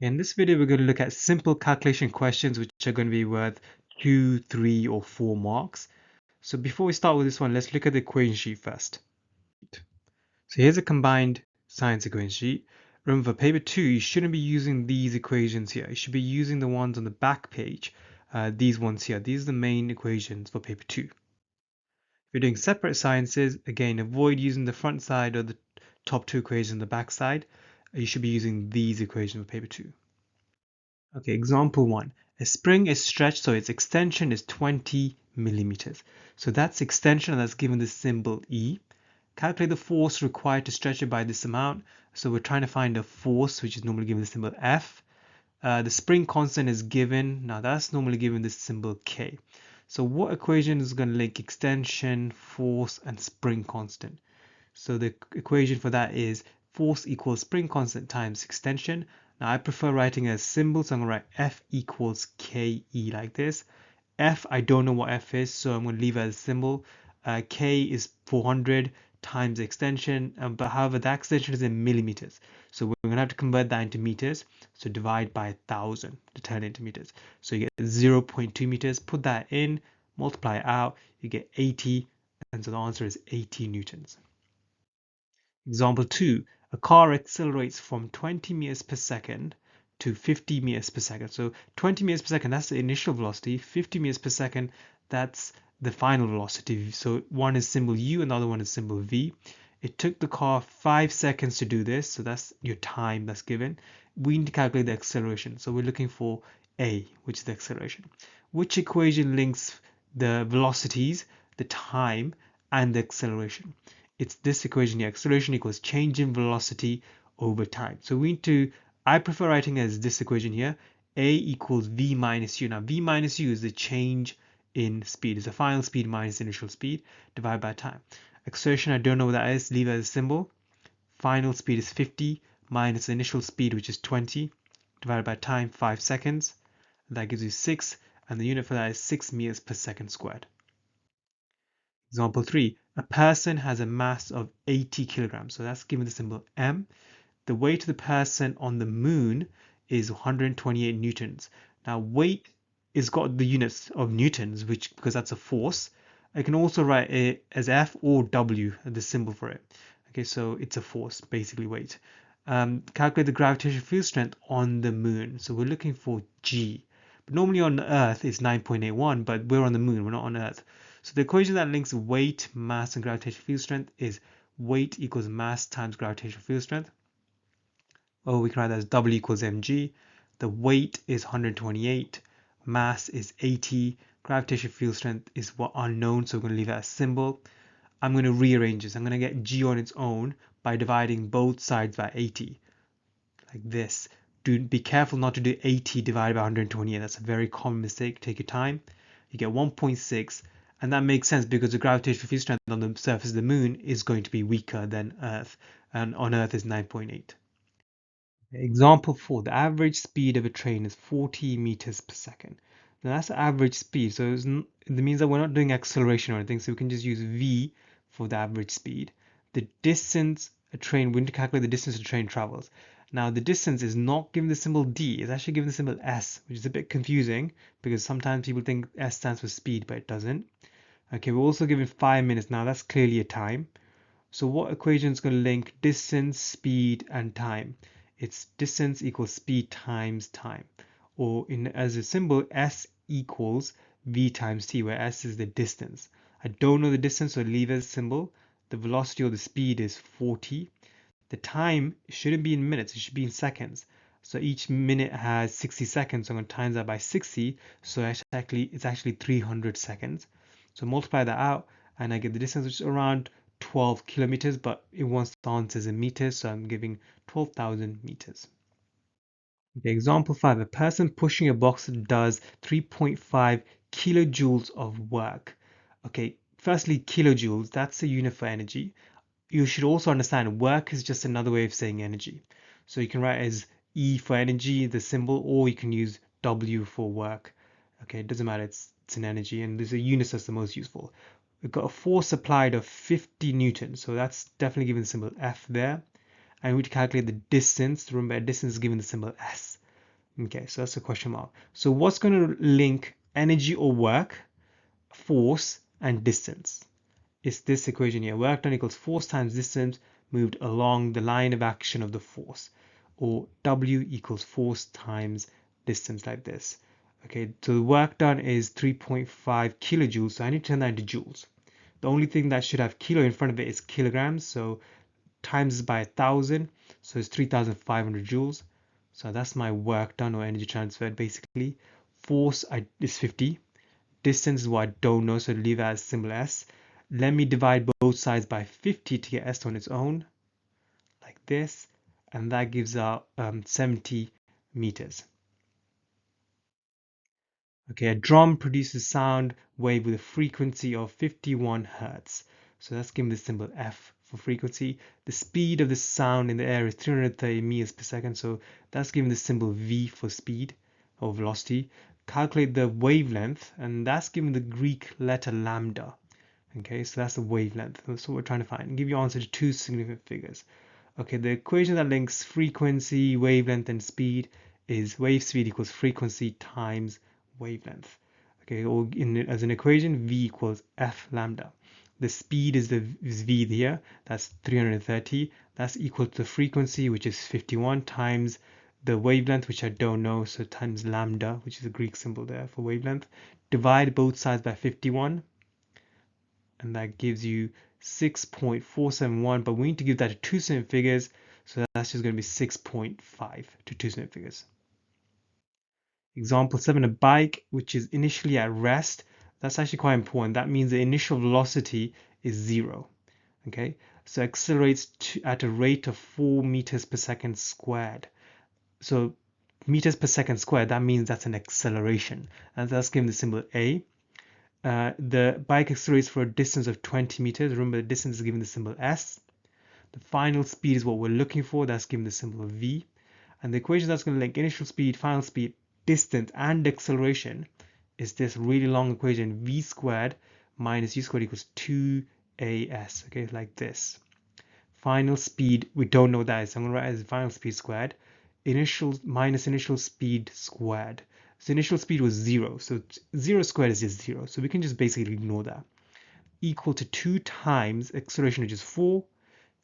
In this video, we're going to look at simple calculation questions which are going to be worth 2, 3, or 4 marks. So before we start with this one, let's look at the equation sheet first. So here's a combined science equation sheet. Remember, for paper 2, you shouldn't be using these equations here. You should be using the ones on the back page, these ones here. These are the main equations for paper 2. If you're doing separate sciences, again, avoid using the front side or the top 2 equations on the back side. You should be using these equations for paper 2. Okay, example 1. A spring is stretched so its extension is 20 millimeters. So that's extension, and that's given the symbol E. Calculate the force required to stretch it by this amount. So we're trying to find a force, which is normally given the symbol F. The spring constant is given. Now that's normally given the symbol K. So what equation is going to link extension, force, and spring constant? So the equation for that is force equals spring constant times extension. Now I prefer writing a symbol, so I'm going to write F equals KE like this. F, I don't know what F is, so I'm going to leave it as a symbol. K is 400 times extension, but however, that extension is in millimeters. So we're going to have to convert that into meters. So divide by 1,000 to turn it into meters. So you get 0.2 meters, put that in, multiply it out, you get 80, and so the answer is 80 newtons. Example 2, a car accelerates from 20 meters per second to 50 meters per second. So 20 meters per second, that's the initial velocity. 50 meters per second, that's the final velocity. So one is symbol U and the other one is symbol V. It took the car 5 seconds to do this. So that's your time that's given. We need to calculate the acceleration. So we're looking for A, which is the acceleration. Which equation links the velocities, the time, and the acceleration? It's this equation here. Acceleration equals change in velocity over time. So we need to, I prefer writing as this equation here. A equals V minus U. Now V minus U is the change in speed. It's the final speed minus initial speed divided by time. Acceleration, I don't know what that is. Leave it as a symbol. Final speed is 50 minus initial speed, which is 20, divided by time, 5 seconds. That gives you 6, and the unit for that is 6 meters per second squared. Example 3, a person has a mass of 80 kilograms. So that's given the symbol M. The weight of the person on the moon is 128 newtons. Now weight is got the units of newtons, which because that's a force. I can also write it as F or W, the symbol for it. Okay, so it's a force, basically weight. Calculate the gravitational field strength on the moon. So we're looking for G. But normally on Earth it's 9.81, but we're on the moon, we're not on Earth. So the equation that links weight, mass, and gravitational field strength is weight equals mass times gravitational field strength. Or we can write that as W equals mg. The weight is 128, mass is 80, gravitational field strength is what unknown, so we're going to leave that as symbol. I'm going to rearrange this. I'm going to get G on its own by dividing both sides by 80, like this. Be careful not to do 80 divided by 128. That's a very common mistake. Take your time. You get 1.6. And that makes sense because the gravitational field strength on the surface of the moon is going to be weaker than Earth. And on Earth is 9.8. Example 4. The average speed of a train is 40 meters per second. Now that's the average speed. So it means that we're not doing acceleration or anything. So we can just use V for the average speed. The distance we need to calculate the distance a train travels. Now the distance is not given the symbol D, it's actually given the symbol S, which is a bit confusing because sometimes people think S stands for speed, but it doesn't. Okay, we're also given 5 minutes. Now that's clearly a time. So what equation is going to link distance, speed, and time? It's distance equals speed times time. Or as a symbol, S equals V times T, where S is the distance. I don't know the distance, so leave it as a symbol. The velocity or the speed is 40. The time shouldn't be in minutes, it should be in seconds. So each minute has 60 seconds, so I'm going to times that by 60, so it's actually 300 seconds. So multiply that out, and I get the distance, which is around 12 kilometers, but it wants the answers in meters, so I'm giving 12,000 meters. Okay, example 5, a person pushing a box does 3.5 kilojoules of work. Okay, firstly, kilojoules, that's a unit for energy. You should also understand work is just another way of saying energy. So you can write as E for energy, the symbol, or you can use W for work. Okay, it doesn't matter, it's an energy, and there's a unit that's the most useful. We've got a force applied of 50 newtons, so that's definitely given the symbol F there. And we need to calculate the distance. Remember, distance is given the symbol S. Okay, so that's a question mark. So what's going to link energy or work, force, and distance? It's this equation here. Work done equals force times distance moved along the line of action of the force, or W equals force times distance, like this. Okay, so the work done is 3.5 kilojoules, so I need to turn that into joules. The only thing that should have kilo in front of it is kilograms, so times by 1,000, so it's 3,500 joules. So that's my work done, or energy transferred basically. Force is 50. Distance is what I don't know, so leave that as symbol S. Let me divide both sides by 50 to get S on its own, like this, and that gives out 70 meters. Okay, a drum produces sound wave with a frequency of 51 hertz. So that's given the symbol F for frequency. The speed of the sound in the air is 330 meters per second. So that's given the symbol V for speed or velocity. Calculate the wavelength, and that's given the Greek letter lambda. Okay, so that's the wavelength. That's what we're trying to find. Give your answer to two significant figures. Okay, the equation that links frequency, wavelength, and speed is wave speed equals frequency times wavelength. Okay, or as an equation, v equals f lambda. The speed is v here, that's 330. That's equal to the frequency, which is 51, times the wavelength, which I don't know, so times lambda, which is a Greek symbol there for wavelength. Divide both sides by 51, and that gives you 6.471, but we need to give that to two significant figures, so that's just going to be 6.5 to two significant figures. Example 7, a bike which is initially at rest. That's actually quite important. That means the initial velocity is 0. Okay, so accelerates at a rate of 4 meters per second squared. So meters per second squared, that means that's an acceleration, and that's given the symbol A. The bike accelerates for a distance of 20 meters. Remember, the distance is given the symbol S. The final speed is what we're looking for. That's given the symbol V. And the equation that's going to link initial speed, final speed, distance, and acceleration is this really long equation, V squared minus U squared equals 2AS. Okay, like this. Final speed, we don't know what that is. So I'm going to write it as final speed squared. Initial minus initial speed squared. So initial speed was 0. So 0 squared is just 0. So we can just basically ignore that. Equal to 2 times acceleration, which is 4,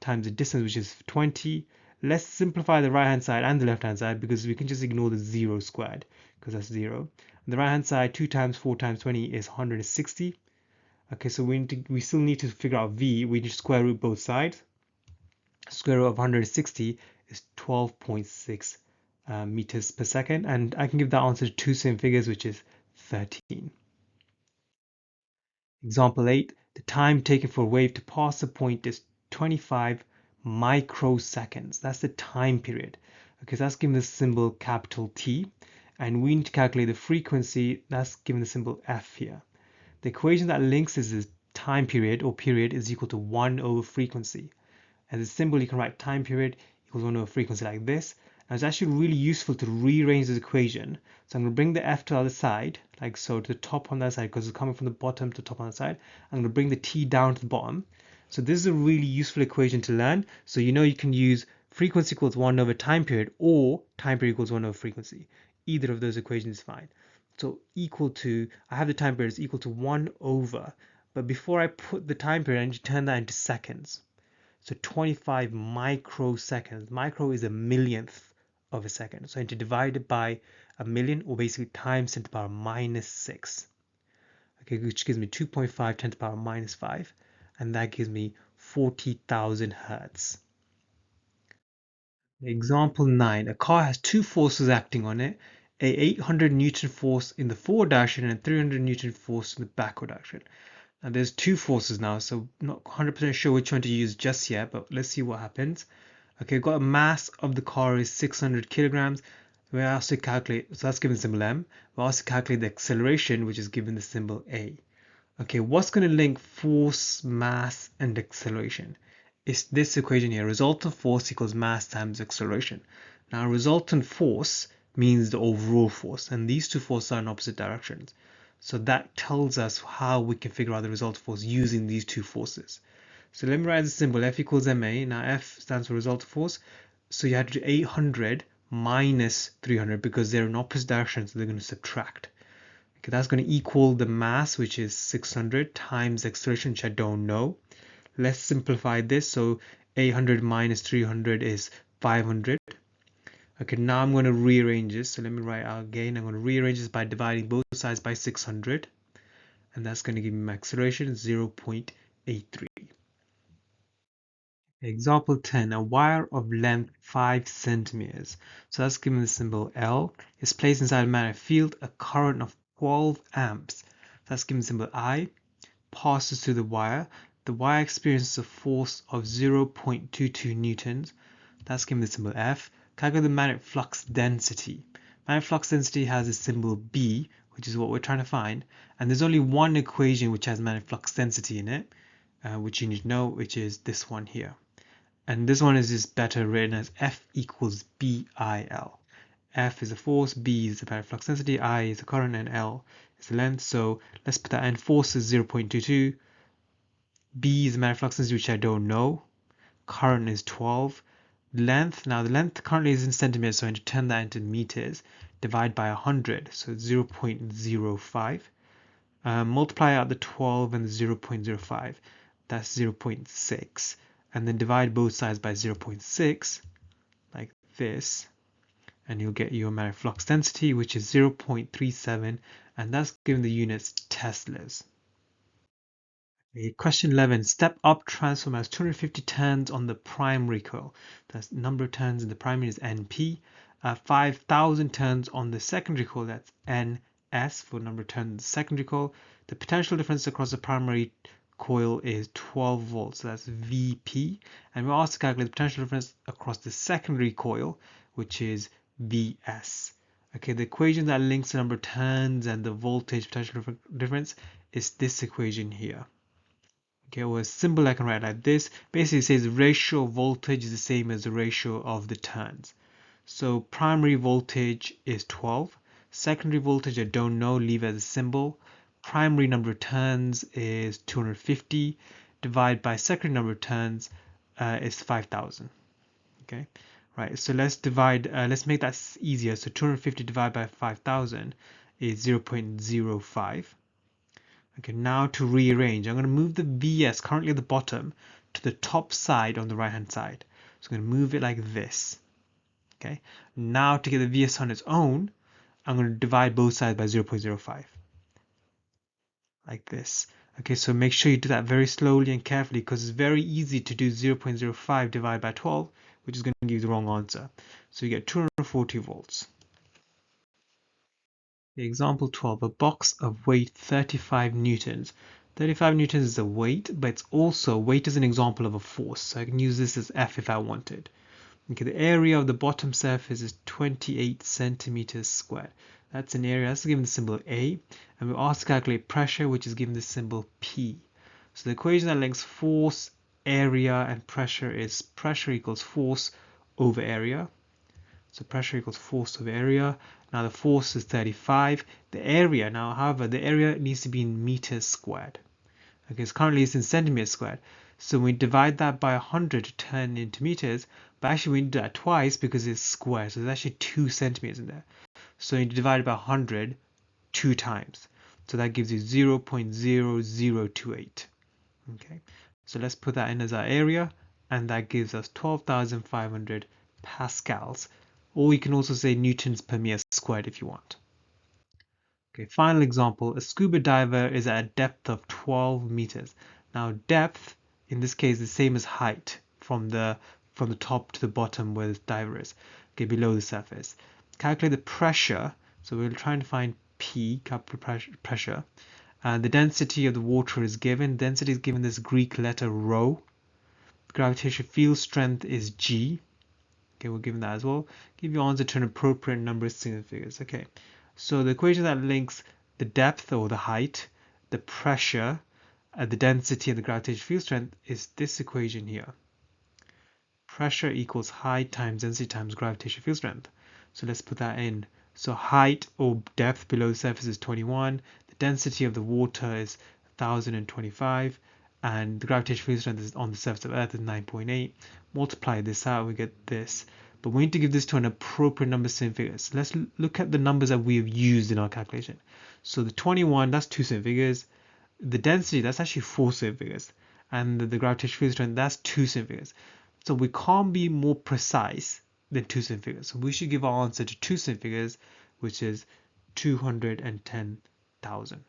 times the distance, which is 20. Let's simplify the right hand side and the left hand side, because we can just ignore the 0 squared, because that's 0. On the right hand side, 2 times 4 times 20 is 160. Okay, so we still need to figure out V. We need to square root both sides. Square root of 160 is 12.6 meters per second, and I can give that answer to two same figures, which is 13. Example 8, the time taken for a wave to pass a point is 25 microseconds. That's the time period. Okay, so that's given the symbol capital T, and we need to calculate the frequency. That's given the symbol F here. The equation that links this time period or period is equal to 1 over frequency. As a symbol, you can write time period equals 1 over frequency like this. And it's actually really useful to rearrange this equation. So I'm going to bring the f to the other side, like so, to the top on that side, because it's coming from the bottom to the top on the side. I'm going to bring the t down to the bottom. So this is a really useful equation to learn. So you know you can use frequency equals 1 over time period, or time period equals 1 over frequency. Either of those equations is fine. So equal to, I have the time period is equal to 1 over, but before I put the time period, I need to turn that into seconds. So 25 microseconds. Micro is a millionth of a second. So I need to divide it by a million, or basically times 10 to the power minus 6. Okay, which gives me 2.5 10 to the power minus 5. And that gives me 40,000 hertz. Example 9. A car has two forces acting on it. A 800 Newton force in the forward direction and 300 Newton force in the backward direction. And there's two forces now, so not 100% sure which one to use just yet, but let's see what happens. Okay, we've got a mass of the car is 600 kilograms. We're asked to calculate, so that's given the symbol M. We're asked to calculate the acceleration, which is given the symbol A. Okay, what's going to link force, mass, and acceleration? It's this equation here. Resultant force equals mass times acceleration. Now, resultant force means the overall force, and these two forces are in opposite directions. So that tells us how we can figure out the resultant force using these two forces. So let me write the symbol F equals ma. Now F stands for resultant force. So you have to do 800 minus 300 because they're in opposite directions, so they're going to subtract. Okay, that's going to equal the mass, which is 600, times the acceleration, which I don't know. Let's simplify this. So 800 minus 300 is 500. Okay, now I'm going to rearrange this. So let me write out again. I'm going to rearrange this by dividing both sides by 600. And that's going to give me my acceleration 0.83. Example 10, a wire of length 5 centimeters. So that's given the symbol L. Is placed inside a magnetic field, a current of 12 amps. That's given the symbol I. Passes through the wire. The wire experiences a force of 0.22 newtons. That's given the symbol F. Calculate the magnetic flux density. Magnetic flux density has a symbol B, which is what we're trying to find. And there's only one equation which has magnetic flux density in it, which you need to know, which is this one here. And this one is just better written as F equals BIL. F is the force, B is the magnetic flux density, I is the current, and L is the length. So let's put that in. Force is 0.22. B is the magnetic flux density, which I don't know. Current is 12. Length, now the length currently is in centimeters, so I need to turn that into meters. Divide by 100, so 0.05. Multiply out the 12 and the 0.05. That's 0.6. And then divide both sides by 0.6, like this. And you'll get your magnetic flux density, which is 0.37. And that's given the units Teslas. Question 11. Step up transformer has 250 turns on the primary coil. That's the number of turns in the primary is NP. 5,000 turns on the secondary coil. That's NS for number of turns in the secondary coil. The potential difference across the primary coil is 12 volts. So that's VP. And we're asked to calculate the potential difference across the secondary coil, which is VS. Okay, the equation that links the number of turns and the voltage potential difference is this equation here. Okay, or a symbol I can write like this. Basically, it says the ratio of voltage is the same as the ratio of the turns. So primary voltage is 12. Secondary voltage, I don't know, leave as a symbol. Primary number of turns is 250. Divide by secondary number of turns is 5,000. Okay, right. So let's divide. Let's make that easier. So 250 divided by 5,000 is 0.05. Okay, now to rearrange, I'm going to move the VS currently at the bottom to the top side on the right hand side. So I'm going to move it like this. Okay, now to get the VS on its own, I'm going to divide both sides by 0.05, like this. Okay, so make sure you do that very slowly and carefully because it's very easy to do 0.05 divided by 12, which is going to give you the wrong answer. So you get 240 volts. Example 12, a box of weight 35 newtons. 35 newtons is a weight, but it's also, weight is an example of a force. So I can use this as F if I wanted. Okay, the area of the bottom surface is 28 centimeters squared. That's an area, that's given the symbol A. And we're asked to calculate pressure, which is given the symbol P. So the equation that links force, area, and pressure is pressure equals force over area. So pressure equals force over area. Now the force is 35. The area, now however, the area needs to be in meters squared. Okay, so currently it's in centimeters squared. So we divide that by 100 to turn into meters, but actually we do that twice because it's square. So there's actually 2 centimeters in there. So you divide it by 100 2 times. So that gives you 0.0028. Okay, so let's put that in as our area, and that gives us 12,500 pascals. Or you can also say newtons per meter squared if you want. Okay, final example, a scuba diver is at a depth of 12 meters. Now depth, in this case, is the same as height from the top to the bottom where the diver is, okay, below the surface. Calculate the pressure, so we're trying to find P, capital pressure. The density of the water is given. Density is given this Greek letter rho. Gravitational field strength is G. Okay, we're given that as well. Give your answer to an appropriate number of single figures. Okay, so the equation that links the depth or the height, the pressure, the density, and the gravitational field strength is this equation here. Pressure equals height times density times gravitational field strength. So let's put that in. So height or depth below the surface is 21. The density of the water is 1025. And the gravitational field strength is on the surface of Earth is 9.8. Multiply this out, we get this. but we need to give this to an appropriate number same figures. So let's look at the numbers that we have used in our calculation. So the 21, that's 2 same figures. The density, that's actually 4 same figures. And the gravitational field strength, that's 2 same figures. So we can't be more precise than 2 same figures. So we should give our answer to 2 same figures, which is 210,000.